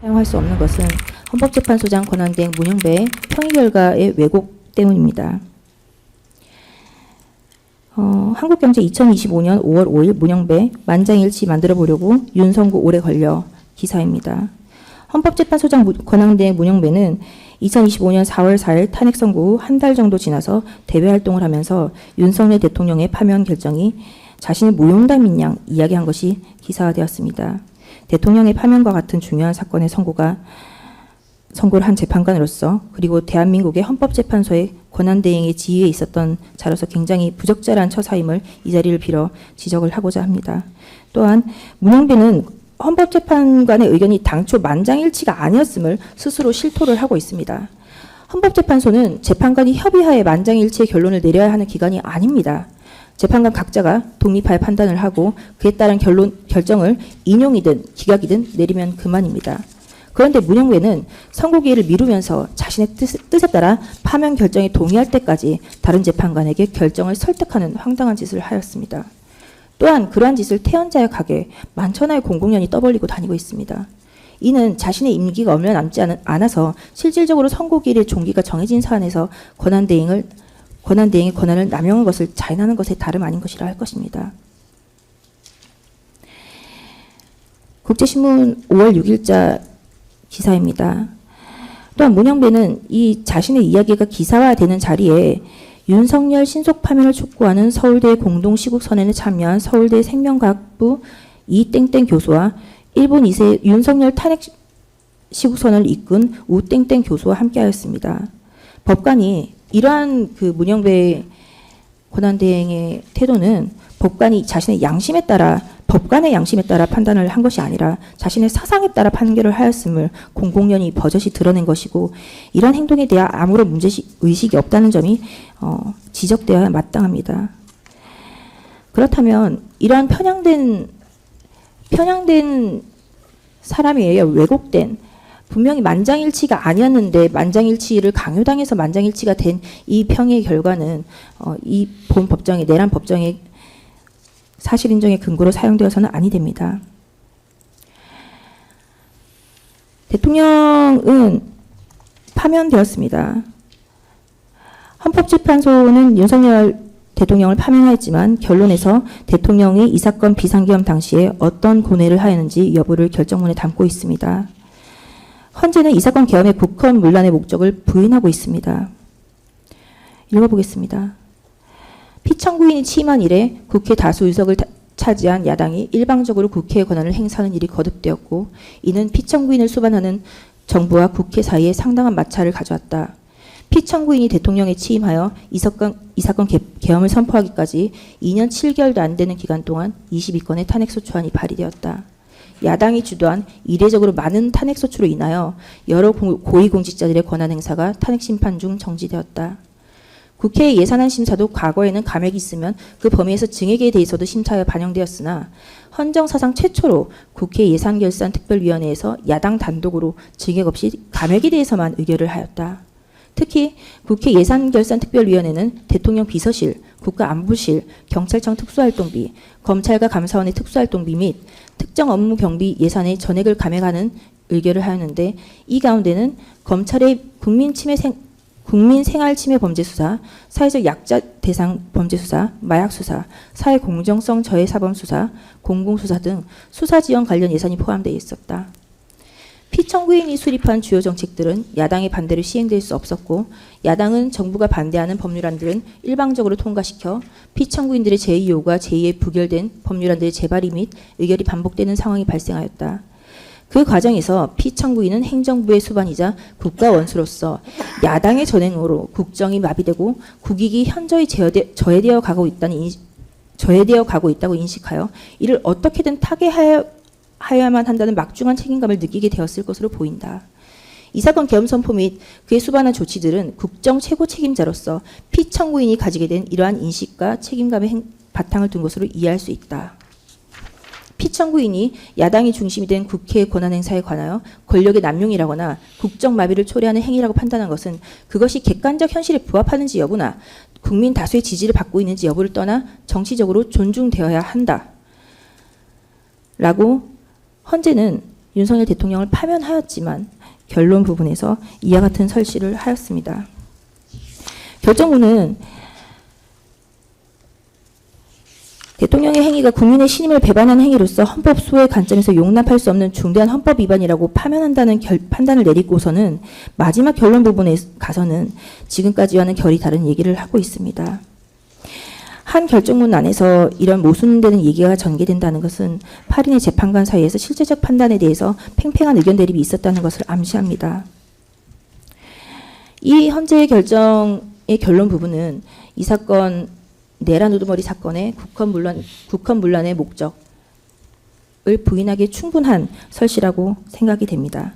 사용할 수 없는 것은 헌법재판소장 권한대행 문영배의 평의 결과의 왜곡 때문입니다. 한국경제 2025년 5월 5일 문영배 만장일치 만들어 보려고 윤성구 오래 걸려 기사입니다. 헌법재판소장 권한대행 문영배는 2025년 4월 4일 탄핵 선고 후 한 달 정도 지나서 대외 활동을 하면서 윤석열 대통령의 파면 결정이 자신의 무용담인 양 이야기한 것이 기사화되었습니다. 대통령의 파면과 같은 중요한 사건의 선고를 한 재판관으로서 그리고 대한민국의 헌법재판소의 권한대행의 지위에 있었던 자로서 굉장히 부적절한 처사임을 이 자리를 빌어 지적을 하고자 합니다. 또한 문영배는 헌법재판관의 의견이 당초 만장일치가 아니었음을 스스로 실토를 하고 있습니다. 헌법재판소는 재판관이 협의하에 만장일치의 결론을 내려야 하는 기관이 아닙니다. 재판관 각자가 독립하여 판단을 하고 그에 따른 결정을 인용이든 기각이든 내리면 그만입니다. 그런데 문영배는 선고 기일을 미루면서 자신의 뜻에 따라 파면 결정에 동의할 때까지 다른 재판관에게 결정을 설득하는 황당한 짓을 하였습니다. 또한 그러한 짓을 태연자약하게 만천하의 공공연히 떠벌리고 다니고 있습니다. 이는 자신의 임기가 얼마 남지 않아서 실질적으로 선고 기일의 종기가 정해진 사안에서 권한대행의 권한을 남용한 것을 자인하는 것에 다름 아닌 것이라 할 것입니다. 국제신문 5월 6일자 기사입니다. 또한 문영배는 이 자신의 이야기가 기사화되는 자리에 윤석열 신속 파면을 촉구하는 서울대 공동시국선언에 참여한 서울대 생명과학부 이땡땡 교수와 일본 2세 윤석열 탄핵 시국선언을 이끈 우땡땡 교수와 함께하였습니다. 법관이 이러한 그 문영배 권한대행의 태도는 법관이 자신의 양심에 따라 법관의 양심에 따라 판단을 한 것이 아니라 자신의 사상에 따라 판결을 하였음을 공공연히 버젓이 드러낸 것이고 이러한 행동에 대해 아무런 문제의식이 없다는 점이 지적되어야 마땅합니다. 그렇다면 이러한 편향된 사람에 의해 왜곡된 분명히 만장일치가 아니었는데 만장일치를 강요당해서 만장일치가 된 이 평의 결과는 이 본 법정의 내란 법정의 사실 인정의 근거로 사용되어서는 아니 됩니다. 대통령은 파면되었습니다. 헌법재판소는 윤석열 대통령을 파면하였지만 결론에서 대통령이 이 사건 비상계엄 당시에 어떤 고뇌를 하였는지 여부를 결정문에 담고 있습니다. 헌재는 이 사건 계엄의 국헌 문란의 목적을 부인하고 있습니다. 읽어보겠습니다. 피청구인이 취임한 이래 국회 다수 의석을 차지한 야당이 일방적으로 국회의 권한을 행사하는 일이 거듭되었고 이는 피청구인을 수반하는 정부와 국회 사이에 상당한 마찰을 가져왔다. 피청구인이 대통령에 취임하여 이 사건 계엄을 선포하기까지 2년 7개월도 안 되는 기간 동안 22건의 탄핵소추안이 발의되었다. 야당이 주도한 이례적으로 많은 탄핵소추로 인하여 여러 고위공직자들의 권한 행사가 탄핵심판 중 정지되었다. 국회의 예산안 심사도 과거에는 감액이 있으면 그 범위에서 증액에 대해서도 심사에 반영되었으나 헌정사상 최초로 국회 예산결산특별위원회에서 야당 단독으로 증액 없이 감액에 대해서만 의결을 하였다. 특히 국회 예산결산특별위원회는 대통령 비서실, 국가안보실, 경찰청 특수활동비, 검찰과 감사원의 특수활동비 및 특정 업무 경비 예산의 전액을 감액하는 의결을 하였는데 이 가운데는 검찰의 국민생활침해범죄수사, 사회적 약자 대상 범죄수사, 마약수사, 사회공정성 저해사범수사, 공공수사 등 수사지원 관련 예산이 포함되어 있었다. 피청구인이 수립한 주요 정책들은 야당의 반대로 시행될 수 없었고 야당은 정부가 반대하는 법률안들은 일방적으로 통과시켜 피청구인들의 제2 요구가 제2에 부결된 법률안들의 재발의 및 의결이 반복되는 상황이 발생하였다. 그 과정에서 피청구인은 행정부의 수반이자 국가원수로서 야당의 전횡으로 국정이 마비되고 국익이 현저히 저해되어 가고 있다고 인식하여 이를 어떻게든 타개하여야만 한다는 막중한 책임감을 느끼게 되었을 것으로 보인다. 이 사건 계엄 선포 및 그에 수반한 조치들은 국정 최고 책임자로서 피청구인이 가지게 된 이러한 인식과 책임감의 바탕을 둔 것으로 이해할 수 있다. 피청구인이 야당이 중심이 된 국회의 권한행사에 관하여 권력의 남용이라거나 국정마비를 초래하는 행위라고 판단한 것은 그것이 객관적 현실에 부합하는지 여부나 국민 다수의 지지를 받고 있는지 여부를 떠나 정치적으로 존중되어야 한다. 라고 헌재는 윤석열 대통령을 파면하였지만 결론 부분에서 이와 같은 설실을 하였습니다. 결정문은 대통령의 행위가 국민의 신임을 배반하는 행위로서 헌법 수호의 관점에서 용납할 수 없는 중대한 헌법 위반이라고 파면한다는 판단을 내리고서는 마지막 결론 부분에 가서는 지금까지와는 결이 다른 얘기를 하고 있습니다. 한 결정문 안에서 이런 모순되는 얘기가 전개된다는 것은 8인의 재판관 사이에서 실제적 판단에 대해서 팽팽한 의견 대립이 있었다는 것을 암시합니다. 이 헌재의 결정의 결론 부분은 이 사건 내란 우두머리 사건의 국헌 문란의 목적을 부인하기에 충분한 설시라고 생각이 됩니다.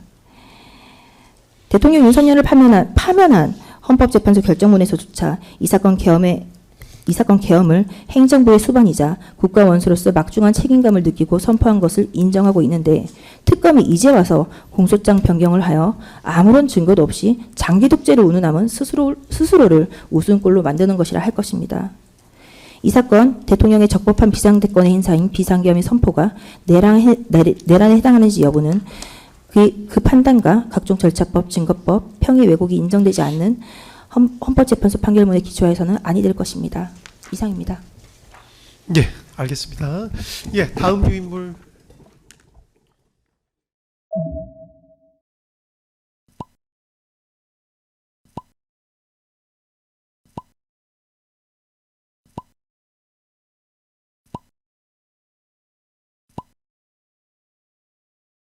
대통령 윤석열을 파면한 헌법재판소 결정문에서조차 이 사건 계엄을 행정부의 수반이자 국가 원수로서 막중한 책임감을 느끼고 선포한 것을 인정하고 있는데 특검이 이제 와서 공소장 변경을 하여 아무런 증거도 없이 장기 독재를 운운함은 스스로를 우스운꼴로 만드는 것이라 할 것입니다. 이 사건 대통령의 적법한 비상대권의 행사인 비상계엄의 선포가 내란에 해당하는지 여부는 그 판단과 각종 절차법, 증거법, 평의 왜곡이 인정되지 않는 헌법재판소 판결문에 기초해서는 아니 될 것입니다. 이상입니다. 예, 알겠습니다. 예, 다음 유인물